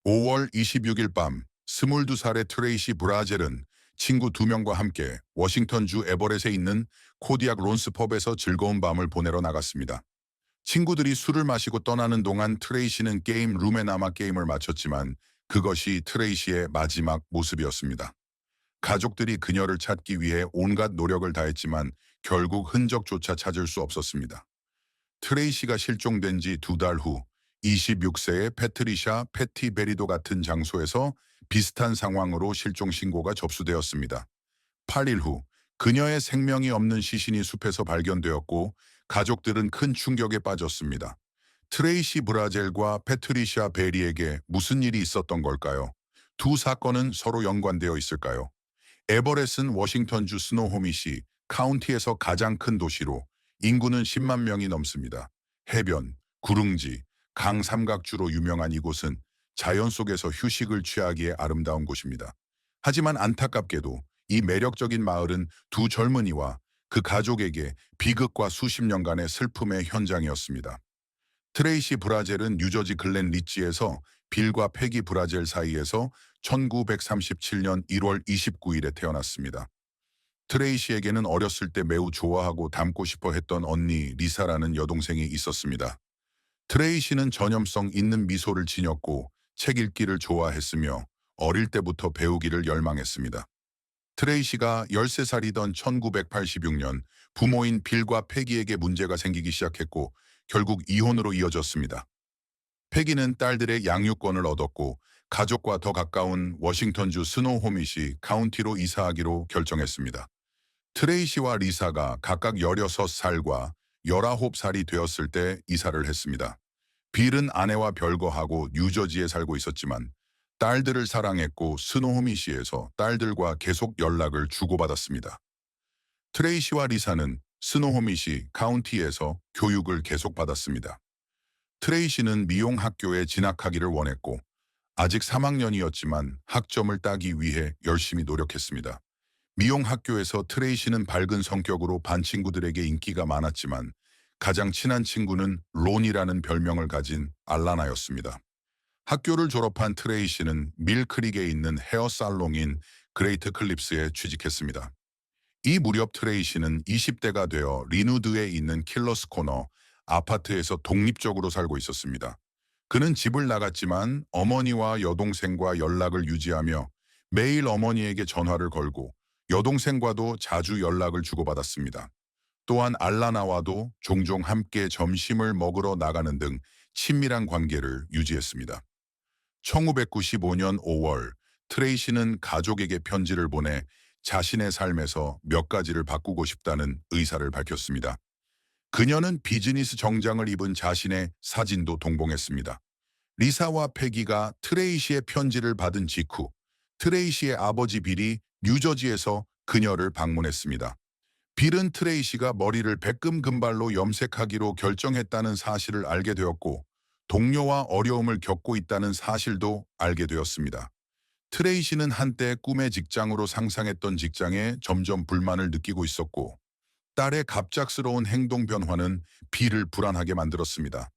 5월 26일 밤 22살의 트레이시 브라젤은 친구 2명과 함께 워싱턴주 에버렛에 있는 코디악 론스 펍에서 즐거운 밤을 보내러 나갔습니다. 친구들이 술을 마시고 떠나는 동안 트레이시는 게임 룸에 남아 게임을 마쳤지만 그것이 트레이시의 마지막 모습이었습니다. 가족들이 그녀를 찾기 위해 온갖 노력을 다했지만 결국 흔적조차 찾을 수 없었습니다. 트레이시가 실종된 지 2달 후 26세의 패트리샤 패티베리도 같은 장소에서 비슷한 상황으로 실종 신고가 접수되었습니다. 8일 후 그녀의 생명이 없는 시신이 숲에서 발견되었고 가족들은 큰 충격에 빠졌습니다. 트레이시 브라젤과 패트리샤 베리에게 무슨 일이 있었던 걸까요? 두 사건은 서로 연관되어 있을까요? 에버렛은 워싱턴주 스노호미시 카운티에서 가장 큰 도시로 인구는 10만 명이 넘습니다. 해변, 구릉지, 강 삼각주로 유명한 이곳은 자연 속에서 휴식을 취하기에 아름다운 곳입니다. 하지만 안타깝게도 이 매력적인 마을은 두 젊은이와 그 가족에게 비극과 수십 년간의 슬픔의 현장이었습니다. 트레이시 브라젤은 뉴저지 글렌 리치에서 빌과 패기 브라젤 사이에서 1937년 1월 29일에 태어났습니다. 트레이시에게는 어렸을 때 매우 좋아하고 닮고 싶어 했던 언니 리사라는 여동생이 있었습니다. 트레이시는 전염성 있는 미소를 지녔고 책 읽기를 좋아했으며 어릴 때부터 배우기를 열망했습니다. 트레이시가 13살이던 1986년 부모인 빌과 패기에게 문제가 생기기 시작했고 결국 이혼으로 이어졌습니다. 패기는 딸들의 양육권을 얻었고 가족과 더 가까운 워싱턴주 스노호미시 카운티로 이사하기로 결정했습니다. 트레이시와 리사가 각각 16살과 19살이 되었을 때 이사를 했습니다. 빌은 아내와 별거하고 뉴저지에 살고 있었지만 딸들을 사랑했고 스노호미시에서 딸들과 계속 연락을 주고받았습니다. 트레이시와 리사는 스노호미시 카운티에서 교육을 계속 받았습니다. 트레이시는 미용 학교에 진학하기를 원했고 아직 3학년이었지만 학점을 따기 위해 열심히 노력했습니다. 미용 학교에서 트레이시는 밝은 성격으로 반 친구들에게 인기가 많았지만 가장 친한 친구는 론이라는 별명을 가진 알라나였습니다. 학교를 졸업한 트레이시는 밀크릭에 있는 헤어 살롱인 그레이트 클립스에 취직했습니다. 이 무렵 트레이시는 20대가 되어 리누드에 있는 킬러스 코너 아파트에서 독립적으로 살고 있었습니다. 그는 집을 나갔지만 어머니와 여동생과 연락을 유지하며 매일 어머니에게 전화를 걸고 여동생과도 자주 연락을 주고받았습니다. 또한 알라나와도 종종 함께 점심을 먹으러 나가는 등 친밀한 관계를 유지했습니다. 1995년 5월 트레이시는 가족에게 편지를 보내 자신의 삶에서 몇 가지를 바꾸고 싶다는 의사를 밝혔습니다. 그녀는 비즈니스 정장을 입은 자신의 사진도 동봉했습니다. 리사와 패기가 트레이시의 편지를 받은 직후 트레이시의 아버지 빌이 뉴저지에서 그녀를 방문했습니다. 빌은 트레이시가 머리를 백금 금발로 염색하기로 결정했다는 사실을 알게 되었고 동료와 어려움을 겪고 있다는 사실도 알게 되었습니다. 트레이시는 한때 꿈의 직장으로 상상했던 직장에 점점 불만을 느끼고 있었고 딸의 갑작스러운 행동 변화는 빌을 불안하게 만들었습니다.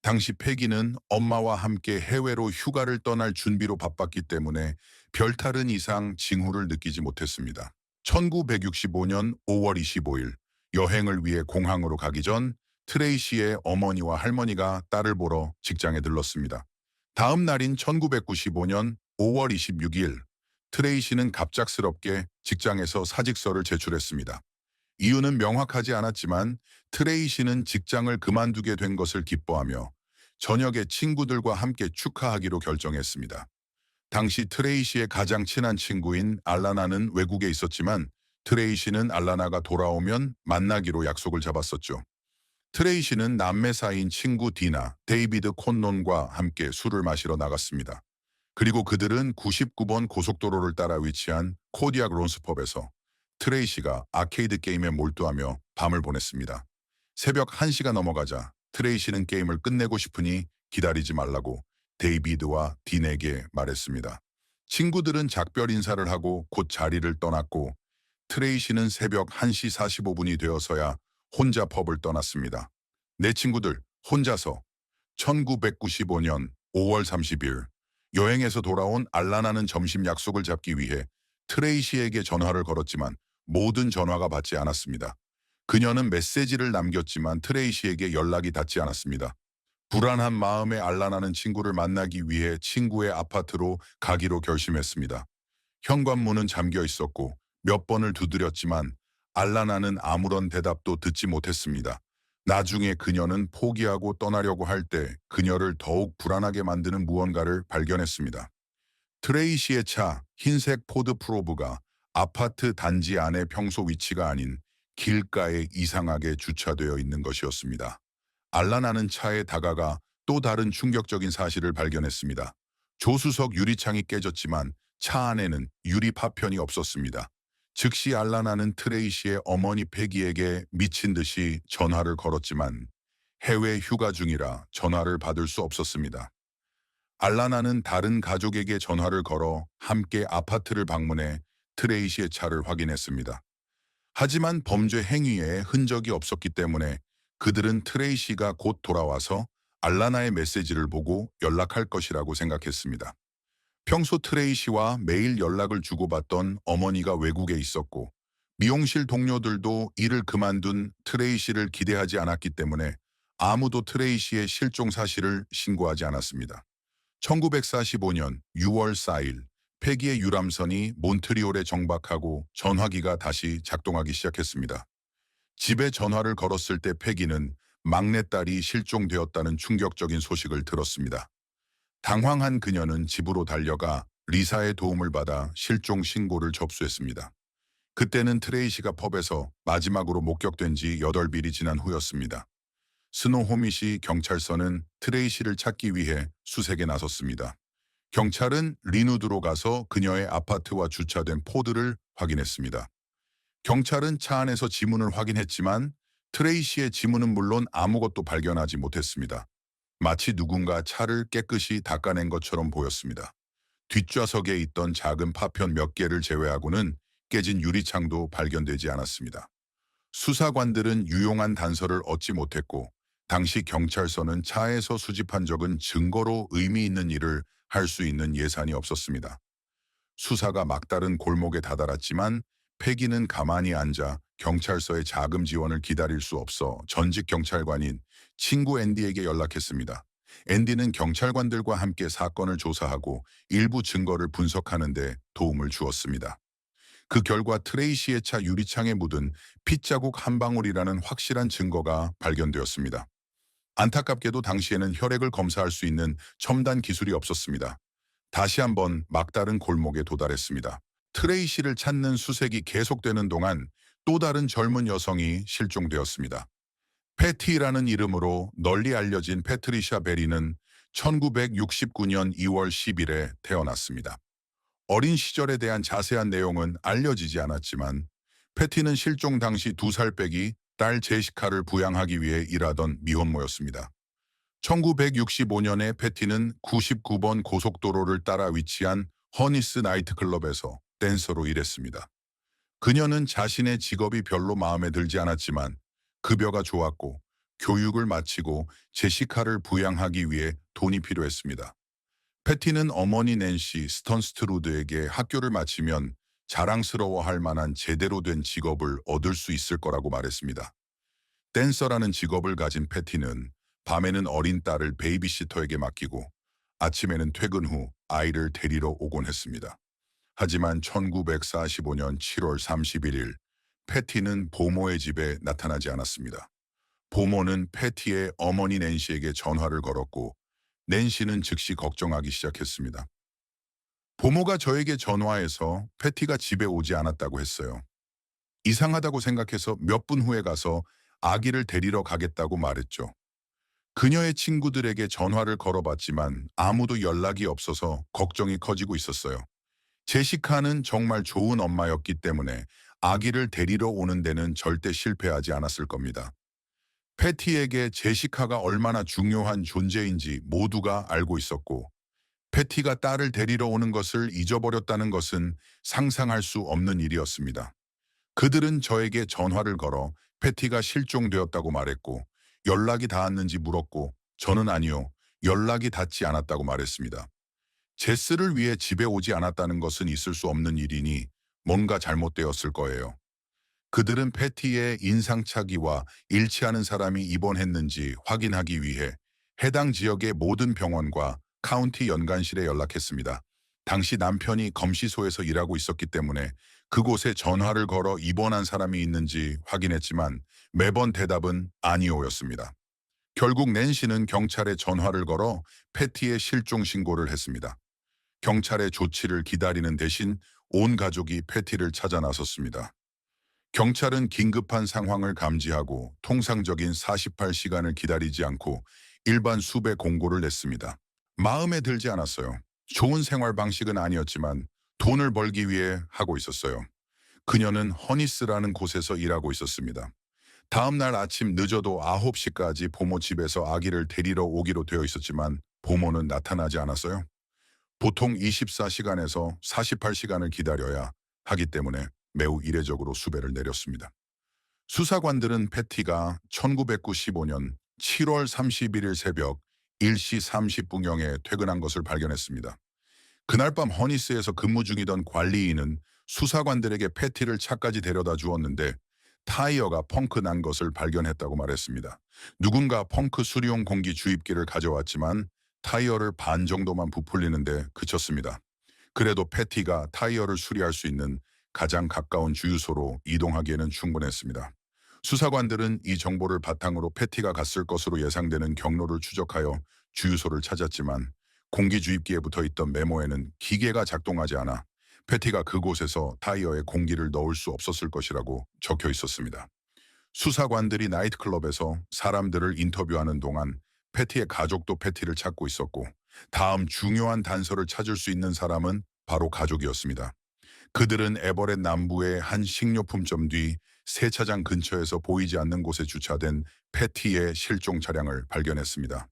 당시 패기는 엄마와 함께 해외로 휴가를 떠날 준비로 바빴기 때문에 별다른 이상 징후를 느끼지 못했습니다. 1965년 5월 25일 여행을 위해 공항으로 가기 전 트레이시의 어머니와 할머니가 딸을 보러 직장에 들렀습니다. 다음 날인 1995년 5월 26일 트레이시는 갑작스럽게 직장에서 사직서를 제출했습니다. 이유는 명확하지 않았지만 트레이시는 직장을 그만두게 된 것을 기뻐하며 저녁에 친구들과 함께 축하하기로 결정했습니다. 당시 트레이시의 가장 친한 친구인 알라나는 외국에 있었지만 트레이시는 알라나가 돌아오면 만나기로 약속을 잡았었죠. 트레이시는 남매 사이인 친구 디나, 데이비드 콘논과 함께 술을 마시러 나갔습니다. 그리고 그들은 99번 고속도로를 따라 위치한 코디악 론스펍에서 트레이시가 아케이드 게임에 몰두하며 밤을 보냈습니다. 새벽 1시가 넘어가자 트레이시는 게임을 끝내고 싶으니 기다리지 말라고 데이비드와 딘에게 말했습니다. 친구들은 작별 인사를 하고 곧 자리를 떠났고 트레이시는 새벽 1시 45분이 되어서야 혼자 펍을 떠났습니다. 내 친구들 혼자서 1995년 5월 30일 여행에서 돌아온 알라나는 점심 약속을 잡기 위해 트레이시에게 전화를 걸었지만 모든 전화가 받지 않았습니다. 그녀는 메시지를 남겼지만 트레이시에게 연락이 닿지 않았습니다. 불안한 마음에 알라나는 친구를 만나기 위해 친구의 아파트로 가기로 결심했습니다. 현관문은 잠겨 있었고 몇 번을 두드렸지만 알라나는 아무런 대답도 듣지 못했습니다. 나중에 그녀는 포기하고 떠나려고 할 때 그녀를 더욱 불안하게 만드는 무언가를 발견했습니다. 트레이시의 차, 흰색 포드 프로브가 아파트 단지 안의 평소 위치가 아닌 길가에 이상하게 주차되어 있는 것이었습니다. 알라나는 차에 다가가 또 다른 충격적인 사실을 발견했습니다. 조수석 유리창이 깨졌지만 차 안에는 유리 파편이 없었습니다. 즉시 알라나는 트레이시의 어머니 패기에게 미친 듯이 전화를 걸었지만 해외 휴가 중이라 전화를 받을 수 없었습니다. 알라나는 다른 가족에게 전화를 걸어 함께 아파트를 방문해 트레이시의 차를 확인했습니다. 하지만 범죄 행위에 흔적이 없었기 때문에 그들은 트레이시가 곧 돌아와서 알라나의 메시지를 보고 연락할 것이라고 생각했습니다. 평소 트레이시와 매일 연락을 주고받던 어머니가 외국에 있었고 미용실 동료들도 일을 그만둔 트레이시를 기대하지 않았기 때문에 아무도 트레이시의 실종 사실을 신고하지 않았습니다. 1945년 6월 4일 패기의 유람선이 몬트리올에 정박하고 전화기가 다시 작동하기 시작했습니다. 집에 전화를 걸었을 때 패기는 막내딸이 실종되었다는 충격적인 소식을 들었습니다. 당황한 그녀는 집으로 달려가 리사의 도움을 받아 실종 신고를 접수했습니다. 그때는 트레이시가 펍에서 마지막으로 목격된 지 8일이 지난 후였습니다. 스노호미시 경찰서는 트레이시를 찾기 위해 수색에 나섰습니다. 경찰은 리누드로 가서 그녀의 아파트와 주차된 포드를 확인했습니다. 경찰은 차 안에서 지문을 확인했지만 트레이시의 지문은 물론 아무것도 발견하지 못했습니다. 마치 누군가 차를 깨끗이 닦아낸 것처럼 보였습니다. 뒷좌석에 있던 작은 파편 몇 개를 제외하고는 깨진 유리창도 발견되지 않았습니다. 수사관들은 유용한 단서를 얻지 못했고 당시 경찰서는 차에서 수집한 적은 증거로 의미 있는 일을 할 수 있는 예산이 없었습니다. 수사가 막다른 골목에 다다랐지만 패기는 가만히 앉아 경찰서의 자금 지원을 기다릴 수 없어 전직 경찰관인 친구 앤디에게 연락했습니다. 앤디는 경찰관들과 함께 사건을 조사하고 일부 증거를 분석하는 데 도움을 주었습니다. 그 결과 트레이시의 차 유리창에 묻은 핏자국 한 방울이라는 확실한 증거가 발견되었습니다. 안타깝게도 당시에는 혈액을 검사할 수 있는 첨단 기술이 없었습니다. 다시 한번 막다른 골목에 도달했습니다. 트레이시를 찾는 수색이 계속되는 동안 또 다른 젊은 여성이 실종되었습니다. 패티라는 이름으로 널리 알려진 패트리샤 베리는 1969년 2월 10일에 태어났습니다. 어린 시절에 대한 자세한 내용은 알려지지 않았지만 패티는 실종 당시 2살 빼기 딸 제시카를 부양하기 위해 일하던 미혼모였습니다. 1965년에 패티는 99번 고속도로를 따라 위치한 허니스 나이트클럽에서 댄서로 일했습니다. 그녀는 자신의 직업이 별로 마음에 들지 않았지만 급여가 좋았고 교육을 마치고 제시카를 부양하기 위해 돈이 필요했습니다. 패티는 어머니 낸시 스턴스트루드에게 학교를 마치면 자랑스러워할 만한 제대로 된 직업을 얻을 수 있을 거라고 말했습니다. 댄서라는 직업을 가진 패티는 밤에는 어린 딸을 베이비시터에게 맡기고 아침에는 퇴근 후 아이를 데리러 오곤 했습니다. 하지만 1945년 7월 31일 패티는 보모의 집에 나타나지 않았습니다. 보모는 패티의 어머니 낸시에게 전화를 걸었고 낸시는 즉시 걱정하기 시작했습니다. 보모가 저에게 전화해서 패티가 집에 오지 않았다고 했어요. 이상하다고 생각해서 몇 분 후에 가서 아기를 데리러 가겠다고 말했죠. 그녀의 친구들에게 전화를 걸어봤지만 아무도 연락이 없어서 걱정이 커지고 있었어요. 제시카는 정말 좋은 엄마였기 때문에 아기를 데리러 오는 데는 절대 실패하지 않았을 겁니다. 패티에게 제시카가 얼마나 중요한 존재인지 모두가 알고 있었고 패티가 딸을 데리러 오는 것을 잊어버렸다는 것은 상상할 수 없는 일이었습니다. 그들은 저에게 전화를 걸어 패티가 실종되었다고 말했고 연락이 닿았는지 물었고 저는 아니요, 연락이 닿지 않았다고 말했습니다. 제스를 위해 집에 오지 않았다는 것은 있을 수 없는 일이니 뭔가 잘못되었을 거예요. 그들은 패티의 인상착의와 일치하는 사람이 입원했는지 확인하기 위해 해당 지역의 모든 병원과 카운티 연관실에 연락했습니다. 당시 남편이 검시소에서 일하고 있었기 때문에 그곳에 전화를 걸어 입원한 사람이 있는지 확인했지만 매번 대답은 아니오였습니다. 결국 낸시는 경찰에 전화를 걸어 패티의 실종 신고를 했습니다. 경찰의 조치를 기다리는 대신 온 가족이 패티를 찾아 나섰습니다. 경찰은 긴급한 상황을 감지하고 통상적인 48시간을 기다리지 않고 일반 수배 공고를 냈습니다. 마음에 들지 않았어요. 좋은 생활 방식은 아니었지만 돈을 벌기 위해 하고 있었어요. 그녀는 허니스라는 곳에서 일하고 있었습니다. 다음 날 아침 늦어도 9시까지 부모 집에서 아기를 데리러 오기로 되어 있었지만 부모는 나타나지 않았어요. 보통 24시간에서 48시간을 기다려야 하기 때문에 매우 이례적으로 수배를 내렸습니다. 수사관들은 패티가 1995년 7월 31일 새벽 1시 30분경에 퇴근한 것을 발견했습니다. 그날 밤 허니스에서 근무 중이던 관리인은 수사관들에게 패티를 차까지 데려다 주었는데 타이어가 펑크 난 것을 발견했다고 말했습니다. 누군가 펑크 수리용 공기 주입기를 가져왔지만 타이어를 반 정도만 부풀리는데 그쳤습니다. 그래도 패티가 타이어를 수리할 수 있는 가장 가까운 주유소로 이동하기에는 충분했습니다. 수사관들은 이 정보를 바탕으로 패티가 갔을 것으로 예상되는 경로를 추적하여 주유소를 찾았지만 공기 주입기에 붙어 있던 메모에는 기계가 작동하지 않아 패티가 그곳에서 타이어에 공기를 넣을 수 없었을 것이라고 적혀 있었습니다. 수사관들이 나이트클럽에서 사람들을 인터뷰하는 동안 패티의 가족도 패티를 찾고 있었고 다음 중요한 단서를 찾을 수 있는 사람은 바로 가족이었습니다. 그들은 에버렛 남부의 한 식료품점 뒤 세차장 근처에서 보이지 않는 곳에 주차된 패티의 실종 차량을 발견했습니다.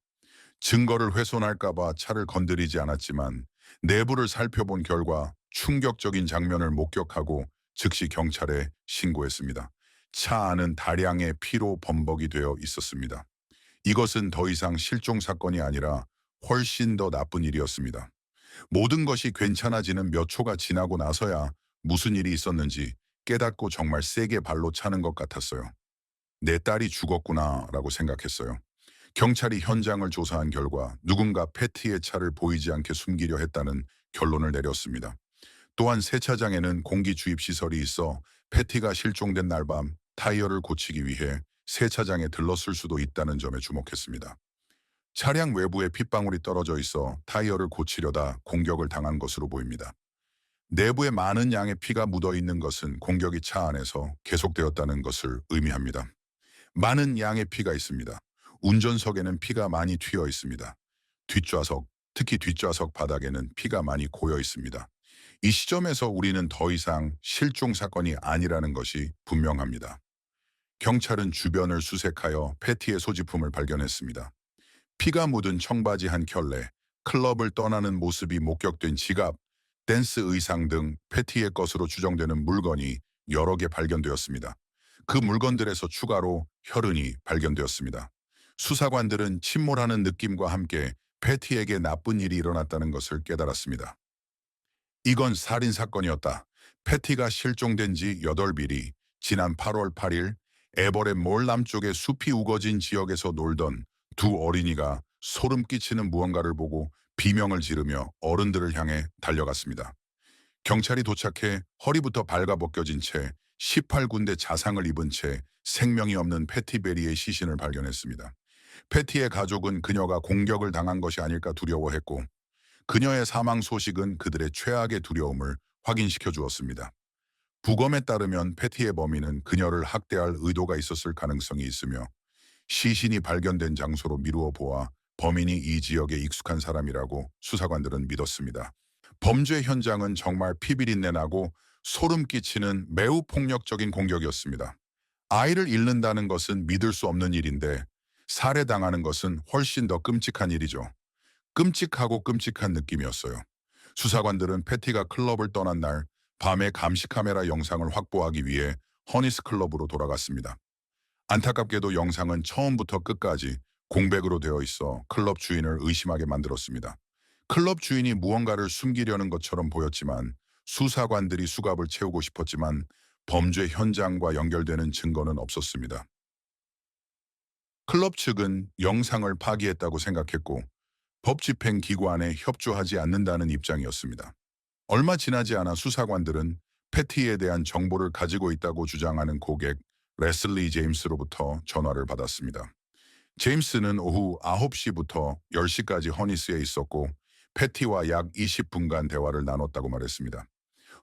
증거를 훼손할까 봐 차를 건드리지 않았지만 내부를 살펴본 결과 충격적인 장면을 목격하고 즉시 경찰에 신고했습니다. 차 안은 다량의 피로 범벅이 되어 있었습니다. 이것은 더 이상 실종 사건이 아니라 훨씬 더 나쁜 일이었습니다. 모든 것이 괜찮아지는 몇 초가 지나고 나서야 무슨 일이 있었는지 깨닫고 정말 세게 발로 차는 것 같았어요. 내 딸이 죽었구나라고 생각했어요. 경찰이 현장을 조사한 결과 누군가 패티의 차를 보이지 않게 숨기려 했다는 결론을 내렸습니다. 또한 세차장에는 공기 주입 시설이 있어 패티가 실종된 날 밤 타이어를 고치기 위해 세차장에 들렀을 수도 있다는 점에 주목했습니다. 차량 외부에 핏방울이 떨어져 있어 타이어를 고치려다 공격을 당한 것으로 보입니다. 내부에 많은 양의 피가 묻어 있는 것은 공격이 차 안에서 계속되었다는 것을 의미합니다. 많은 양의 피가 있습니다. 운전석에는 피가 많이 튀어 있습니다. 뒷좌석, 특히 뒷좌석 바닥에는 피가 많이 고여 있습니다. 이 시점에서 우리는 더 이상 실종 사건이 아니라는 것이 분명합니다. 경찰은 주변을 수색하여 패티의 소지품을 발견했습니다. 피가 묻은 청바지 한 켤레, 클럽을 떠나는 모습이 목격된 지갑, 댄스 의상 등 패티의 것으로 추정되는 물건이 여러 개 발견되었습니다. 그 물건들에서 추가로 혈흔이 발견되었습니다. 수사관들은 침몰하는 느낌과 함께 패티에게 나쁜 일이 일어났다는 것을 깨달았습니다. 이건 살인사건이었다. 패티가 실종된 지 8일이 지난 8월 8일 에버렛 몰 남쪽의 숲이 우거진 지역에서 놀던 두 어린이가 소름 끼치는 무언가를 보고 비명을 지르며 어른들을 향해 달려갔습니다. 경찰이 도착해 허리부터 발가벗겨진 채 18군데 자상을 입은 채 생명이 없는 패티베리의 시신을 발견했습니다. 패티의 가족은 그녀가 공격을 당한 것이 아닐까 두려워했고 그녀의 사망 소식은 그들의 최악의 두려움을 확인시켜 주었습니다. 부검에 따르면 패티의 범인은 그녀를 학대할 의도가 있었을 가능성이 있으며 시신이 발견된 장소로 미루어 보아 범인이 이 지역에 익숙한 사람이라고 수사관들은 믿었습니다. 범죄 현장은 정말 피비린내 나고 소름 끼치는 매우 폭력적인 공격이었습니다. 아이를 잃는다는 것은 믿을 수 없는 일인데 살해당하는 것은 훨씬 더 끔찍한 일이죠. 끔찍하고 끔찍한 느낌이었어요. 수사관들은 패티가 클럽을 떠난 날 밤에 감시 카메라 영상을 확보하기 위해 허니스 클럽으로 돌아갔습니다. 안타깝게도 영상은 처음부터 끝까지 공백으로 되어 있어 클럽 주인을 의심하게 만들었습니다. 클럽 주인이 무언가를 숨기려는 것처럼 보였지만 수사관들이 수갑을 채우고 싶었지만 범죄 현장과 연결되는 증거는 없었습니다. 클럽 측은 영상을 파기했다고 생각했고 법 집행 기관에 협조하지 않는다는 입장이었습니다. 얼마 지나지 않아 수사관들은 패티에 대한 정보를 가지고 있다고 주장하는 고객 레슬리 제임스로부터 전화를 받았습니다. 제임스는 오후 9시부터 10시까지 허니스에 있었고 패티와 약 20분간 대화를 나눴다고 말했습니다.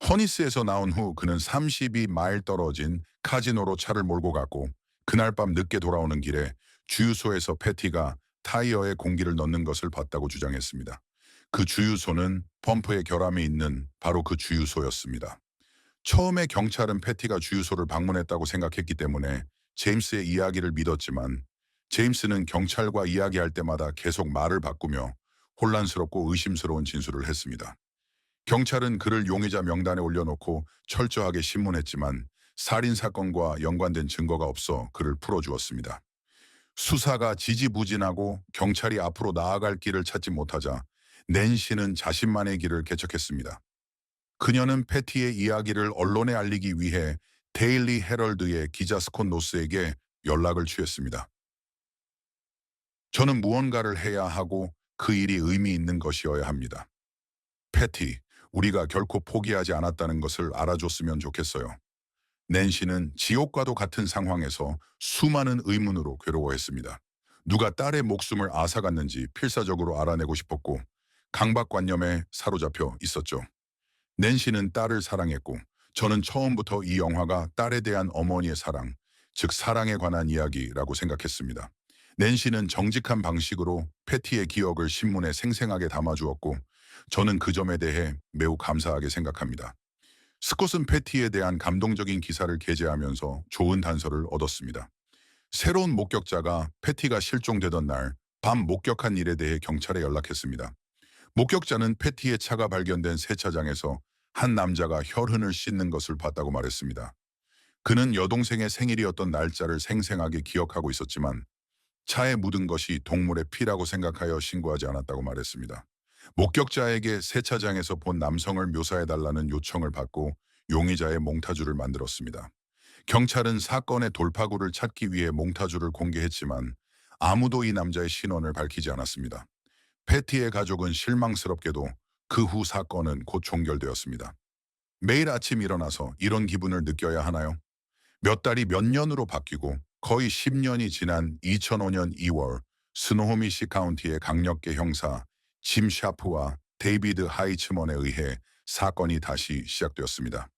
허니스에서 나온 후 그는 32마일 떨어진 카지노로 차를 몰고 갔고 그날 밤 늦게 돌아오는 길에 주유소에서 패티가 타이어에 공기를 넣는 것을 봤다고 주장했습니다. 그 주유소는 펌프에 결함이 있는 바로 그 주유소였습니다. 처음에 경찰은 패티가 주유소를 방문했다고 생각했기 때문에 제임스의 이야기를 믿었지만 제임스는 경찰과 이야기할 때마다 계속 말을 바꾸며 혼란스럽고 의심스러운 진술을 했습니다. 경찰은 그를 용의자 명단에 올려놓고 철저하게 신문했지만 살인사건과 연관된 증거가 없어 그를 풀어주었습니다. 수사가 지지부진하고 경찰이 앞으로 나아갈 길을 찾지 못하자 낸시는 자신만의 길을 개척했습니다. 그녀는 패티의 이야기를 언론에 알리기 위해 데일리 헤럴드의 기자 스콧 노스에게 연락을 취했습니다. 저는 무언가를 해야 하고 그 일이 의미 있는 것이어야 합니다. 패티, 우리가 결코 포기하지 않았다는 것을 알아줬으면 좋겠어요. 낸시는 지옥과도 같은 상황에서 수많은 의문으로 괴로워했습니다. 누가 딸의 목숨을 앗아갔는지 필사적으로 알아내고 싶었고 강박관념에 사로잡혀 있었죠. 낸시는 딸을 사랑했고 저는 처음부터 이 영화가 딸에 대한 어머니의 사랑, 즉 사랑에 관한 이야기라고 생각했습니다. 낸시는 정직한 방식으로 패티의 기억을 신문에 생생하게 담아주었고 저는 그 점에 대해 매우 감사하게 생각합니다. 스콧은 패티에 대한 감동적인 기사를 게재하면서 좋은 단서를 얻었습니다. 새로운 목격자가 패티가 실종되던 날 밤 목격한 일에 대해 경찰에 연락했습니다. 목격자는 패티의 차가 발견된 세차장에서 한 남자가 혈흔을 씻는 것을 봤다고 말했습니다. 그는 여동생의 생일이었던 날짜를 생생하게 기억하고 있었지만 차에 묻은 것이 동물의 피라고 생각하여 신고하지 않았다고 말했습니다. 목격자에게 세차장에서 본 남성을 묘사해달라는 요청을 받고 용의자의 몽타주를 만들었습니다. 경찰은 사건의 돌파구를 찾기 위해 몽타주를 공개했지만 아무도 이 남자의 신원을 밝히지 않았습니다. 패티의 가족은 실망스럽게도 그 후 사건은 곧 종결되었습니다. 매일 아침 일어나서 이런 기분을 느껴야 하나요? 몇 달이 몇 년으로 바뀌고 거의 10년이 지난 2005년 2월 스노호미시 카운티의 강력계 형사 짐 샤프와 데이비드 하이츠먼에 의해 사건이 다시 시작되었습니다.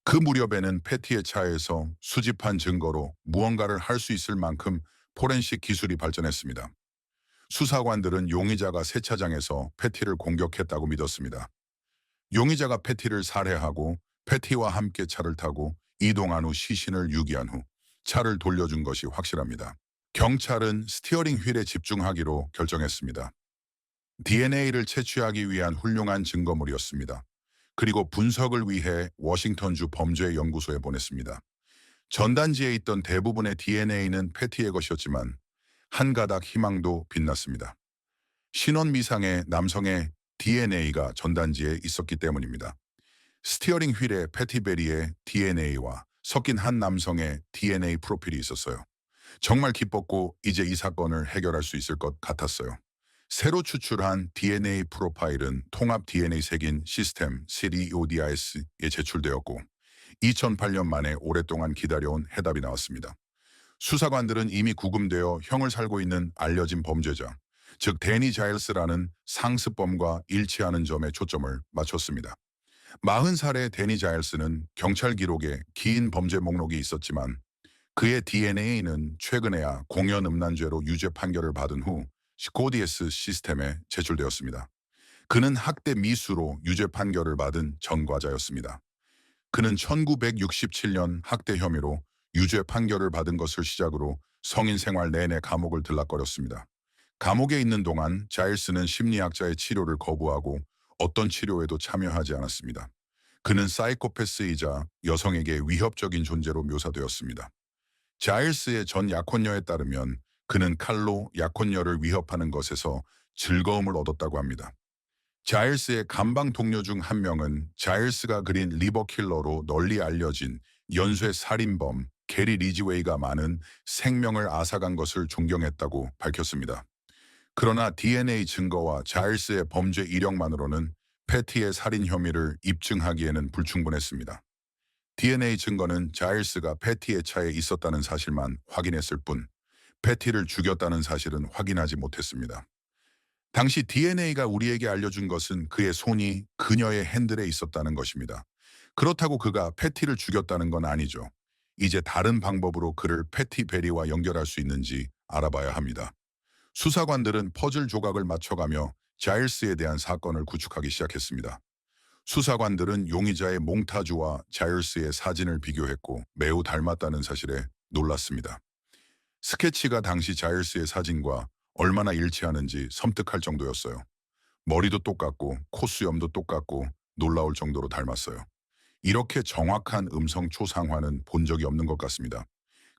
그 무렵에는 패티의 차에서 수집한 증거로 무언가를 할 수 있을 만큼 포렌식 기술이 발전했습니다. 수사관들은 용의자가 세차장에서 패티를 공격했다고 믿었습니다. 용의자가 패티를 살해하고 패티와 함께 차를 타고 이동한 후 시신을 유기한 후 차를 돌려준 것이 확실합니다. 경찰은 스티어링 휠에 집중하기로 결정했습니다. DNA를 채취하기 위한 훌륭한 증거물이었습니다. 그리고 분석을 위해 워싱턴주 범죄연구소에 보냈습니다. 전단지에 있던 대부분의 DNA는 패티의 것이었지만 한 가닥 희망도 빛났습니다. 신원 미상의 남성의 DNA가 전단지에 있었기 때문입니다. 스티어링 휠에 패티베리의 DNA와 섞인 한 남성의 DNA 프로필이 있었어요. 정말 기뻤고 이제 이 사건을 해결할 수 있을 것 같았어요. 새로 추출한 DNA 프로파일은 통합 DNA 색인 시스템 CDODIS에 제출되었고 2008년 만에 오랫동안 기다려온 해답이 나왔습니다. 수사관들은 이미 구금되어 형을 살고 있는 알려진 범죄자, 즉 데니 자일스라는 상습범과 일치하는 점에 초점을 맞췄습니다. 40살의 데니 자일스는 경찰 기록에 긴 범죄 목록이 있었지만 그의 DNA는 최근에야 공연 음란죄로 유죄 판결을 받은 후 시코디에스 시스템에 제출되었습니다. 그는 학대 미수로 유죄 판결을 받은 전과자였습니다. 그는 1967년 학대 혐의로 유죄 판결을 받은 것을 시작으로 성인 생활 내내 감옥을 들락거렸습니다. 감옥에 있는 동안 자일스는 심리학자의 치료를 거부하고 어떤 치료에도 참여하지 않았습니다. 그는 사이코패스이자 여성에게 위협적인 존재로 묘사되었습니다. 자일스의 전 약혼녀에 따르면 그는 칼로 약혼녀를 위협하는 것에서 즐거움을 얻었다고 합니다. 자일스의 감방 동료 중 한 명은 자일스가 그린 리버킬러로 널리 알려진 연쇄 살인범 게리 리지웨이가 많은 생명을 앗아간 것을 존경했다고 밝혔습니다. 그러나 DNA 증거와 자일스의 범죄 이력만으로는 패티의 살인 혐의를 입증하기에는 불충분했습니다. DNA 증거는 자일스가 패티의 차에 있었다는 사실만 확인했을 뿐 패티를 죽였다는 사실은 확인하지 못했습니다. 당시 DNA가 우리에게 알려준 것은 그의 손이 그녀의 핸들에 있었다는 것입니다. 그렇다고 그가 패티를 죽였다는 건 아니죠. 이제 다른 방법으로 그를 패티 베리와 연결할 수 있는지 알아봐야 합니다. 수사관들은 퍼즐 조각을 맞춰가며 자일스에 대한 사건을 구축하기 시작했습니다. 수사관들은 용의자의 몽타주와 자일스의 사진을 비교했고 매우 닮았다는 사실에 놀랐습니다. 스케치가 당시 자일스의 사진과 얼마나 일치하는지 섬뜩할 정도였어요. 머리도 똑같고 콧수염도 똑같고 놀라울 정도로 닮았어요. 이렇게 정확한 음성 초상화는 본 적이 없는 것 같습니다.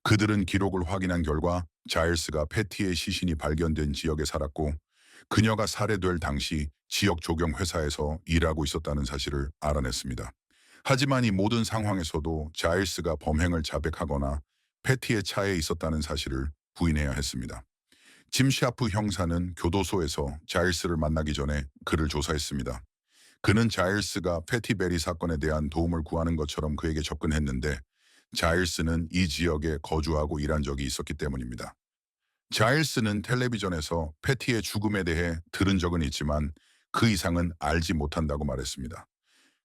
그들은 기록을 확인한 결과 자일스가 패티의 시신이 발견된 지역에 살았고 그녀가 살해될 당시 지역 조경 회사에서 일하고 있었다는 사실을 알아냈습니다. 하지만 이 모든 상황에서도 자일스가 범행을 자백하거나 패티의 차에 있었다는 사실을 부인해야 했습니다. 짐 샤프 형사는 교도소에서 자일스를 만나기 전에 그를 조사했습니다. 그는 자일스가 패티 베리 사건에 대한 도움을 구하는 것처럼 그에게 접근했는데 자일스는 이 지역에 거주하고 일한 적이 있었기 때문입니다. 자일스는 텔레비전에서 패티의 죽음에 대해 들은 적은 있지만 그 이상은 알지 못한다고 말했습니다.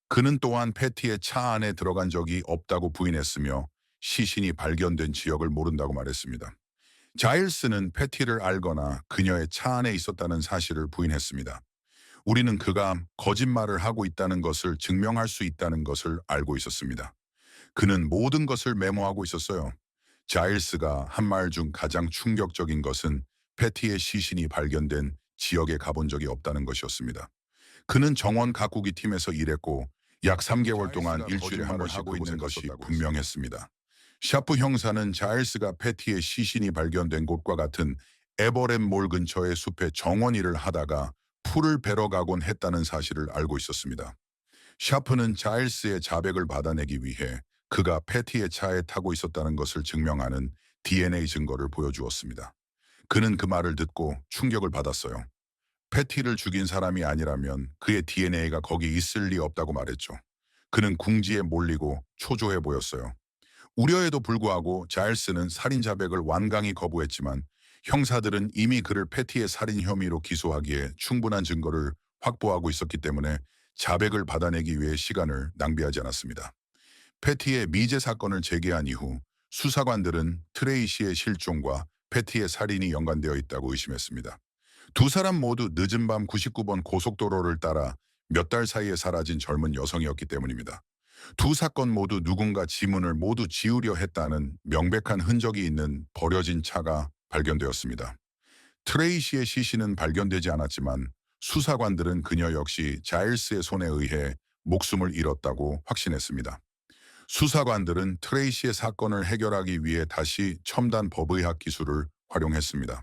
그는 또한 패티의 차 안에 들어간 적이 없다고 부인했으며 시신이 발견된 지역을 모른다고 말했습니다. 자일스는 패티를 알거나 그녀의 차 안에 있었다는 사실을 부인했습니다. 우리는 그가 거짓말을 하고 있다는 것을 증명할 수 있다는 것을 알고 있었습니다. 그는 모든 것을 메모하고 있었어요. 자일스가 한 말 중 가장 충격적인 것은 패티의 시신이 발견된 지역에 가본 적이 없다는 것이었습니다. 그는 정원 가꾸기 팀에서 일했고 약 3개월 동안 일주일에 한 번씩 하고 있는 것이 분명했습니다. 샤프 형사는 자일스가 패티의 시신이 발견된 곳과 같은 에버렛 몰 근처의 숲에 정원 일을 하다가 풀을 베러 가곤 했다는 사실을 알고 있었습니다. 샤프는 자일스의 자백을 받아내기 위해 그가 패티의 차에 타고 있었다는 것을 증명하는 DNA 증거를 보여주었습니다. 그는 그 말을 듣고 충격을 받았어요. 패티를 죽인 사람이 아니라면 그의 DNA가 거기 있을 리 없다고 말했죠. 그는 궁지에 몰리고 초조해 보였어요. 우려에도 불구하고 자일스는 살인 자백을 완강히 거부했지만 형사들은 이미 그를 패티의 살인 혐의로 기소하기에 충분한 증거를 확보하고 있었기 때문에 자백을 받아내기 위해 시간을 낭비하지 않았습니다. 패티의 미제 사건을 제기한 이후 수사관들은 트레이시의 실종과 패티의 살인이 연관되어 있다고 의심했습니다. 두 사람 모두 늦은 밤 99번 고속도로를 따라 몇 달 사이에 사라진 젊은 여성이었기 때문입니다. 두 사건 모두 누군가 지문을 모두 지우려 했다는 명백한 흔적이 있는 버려진 차가 발견되었습니다. 트레이시의 시신은 발견되지 않았지만 수사관들은 그녀 역시 자일스의 손에 의해 목숨을 잃었다고 확신했습니다. 수사관들은 트레이시의 사건을 해결하기 위해 다시 첨단 법의학 기술을 활용했습니다.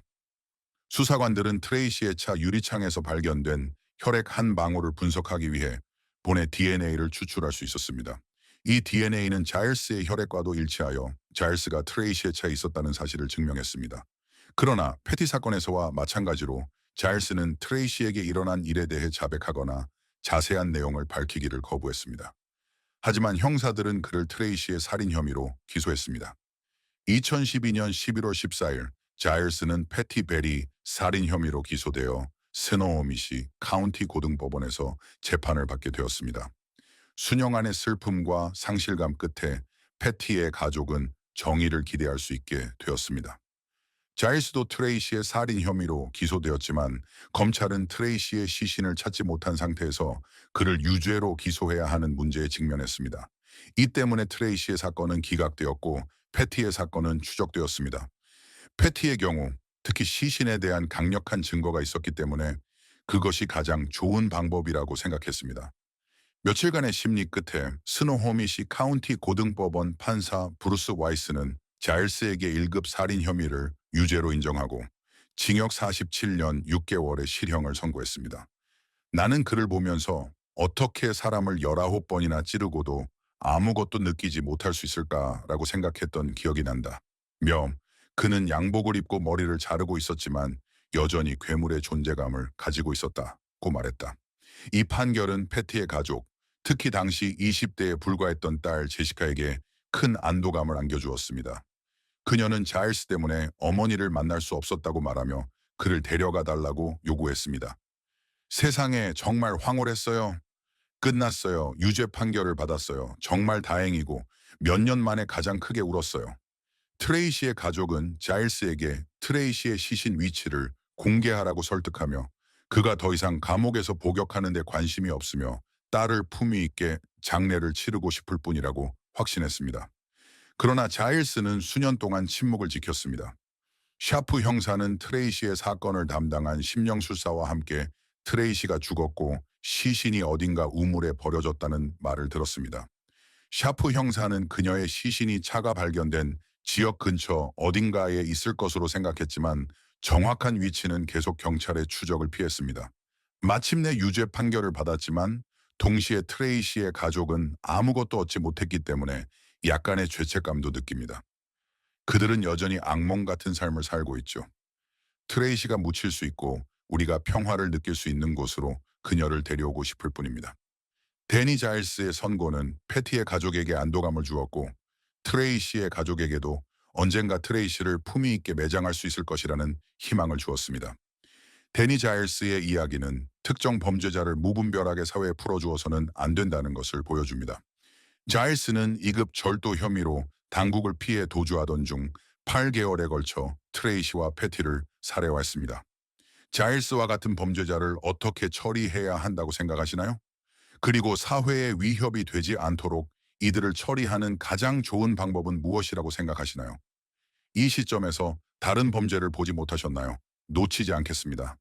수사관들은 트레이시의 차 유리창에서 발견된 혈액 한 방울을 분석하기 위해 본의 DNA를 추출할 수 있었습니다. 이 DNA는 자일스의 혈액과도 일치하여 자일스가 트레이시의 차에 있었다는 사실을 증명했습니다. 그러나 패티 사건에서와 마찬가지로 자일스는 트레이시에게 일어난 일에 대해 자백하거나 자세한 내용을 밝히기를 거부했습니다. 하지만 형사들은 그를 트레이시의 살인 혐의로 기소했습니다. 2012년 11월 14일 자일스는 패티 베리 살인 혐의로 기소되어 스노우미시 카운티 고등법원에서 재판을 받게 되었습니다. 수년간의 슬픔과 상실감 끝에 패티의 가족은 정의를 기대할 수 있게 되었습니다. 자일스도 트레이시의 살인 혐의로 기소되었지만 검찰은 트레이시의 시신을 찾지 못한 상태에서 그를 유죄로 기소해야 하는 문제에 직면했습니다. 이 때문에 트레이시의 사건은 기각되었고 패티의 사건은 추적되었습니다. 패티의 경우 특히 시신에 대한 강력한 증거가 있었기 때문에 그것이 가장 좋은 방법이라고 생각했습니다. 며칠간의 심리 끝에 스노호미시 카운티 고등법원 판사 브루스 와이스는 자일스에게 1급 살인 혐의를 유죄로 인정하고 징역 47년 6개월의 실형을 선고했습니다. 나는 그를 보면서 어떻게 사람을 19번이나 찌르고도 아무것도 느끼지 못할 수 있을까라고 생각했던 기억이 난다. 며 그는 양복을 입고 머리를 자르고 있었지만 여전히 괴물의 존재감을 가지고 있었다고 말했다. 이 판결은 패티의 가족, 특히 당시 20대에 불과했던 딸 제시카에게 큰 안도감을 안겨주었습니다. 그녀는 자일스 때문에 어머니를 만날 수 없었다고 말하며 그를 데려가 달라고 요구했습니다. 세상에 정말 황홀했어요. 끝났어요. 유죄 판결을 받았어요. 정말 다행이고 몇 년 만에 가장 크게 울었어요. 트레이시의 가족은 자일스에게 트레이시의 시신 위치를 공개하라고 설득하며 그가 더 이상 감옥에서 복역하는 데 관심이 없으며 딸을 품위 있게 장례를 치르고 싶을 뿐이라고 확신했습니다. 그러나 자일스는 수년 동안 침묵을 지켰습니다. 샤프 형사는 트레이시의 사건을 담당한 심령술사와 함께 트레이시가 죽었고 시신이 어딘가 우물에 버려졌다는 말을 들었습니다. 샤프 형사는 그녀의 시신이 차가 발견된 지역 근처 어딘가에 있을 것으로 생각했지만 정확한 위치는 계속 경찰의 추적을 피했습니다. 마침내 유죄 판결을 받았지만 동시에 트레이시의 가족은 아무것도 얻지 못했기 때문에 약간의 죄책감도 느낍니다. 그들은 여전히 악몽 같은 삶을 살고 있죠. 트레이시가 묻힐 수 있고 우리가 평화를 느낄 수 있는 곳으로 그녀를 데려오고 싶을 뿐입니다. 데니 자일스의 선고는 패티의 가족에게 안도감을 주었고 트레이시의 가족에게도 언젠가 트레이시를 품위 있게 매장할 수 있을 것이라는 희망을 주었습니다. 데니 자일스의 이야기는 특정 범죄자를 무분별하게 사회에 풀어주어서는 안 된다는 것을 보여줍니다. 자일스는 2급 절도 혐의로 당국을 피해 도주하던 중 8개월에 걸쳐 트레이시와 패티를 살해했습니다. 자일스와 같은 범죄자를 어떻게 처리해야 한다고 생각하시나요? 그리고 사회에 위협이 되지 않도록 이들을 처리하는 가장 좋은 방법은 무엇이라고 생각하시나요? 이 시점에서 다른 범죄를 보지 못하셨나요? 놓치지 않겠습니다.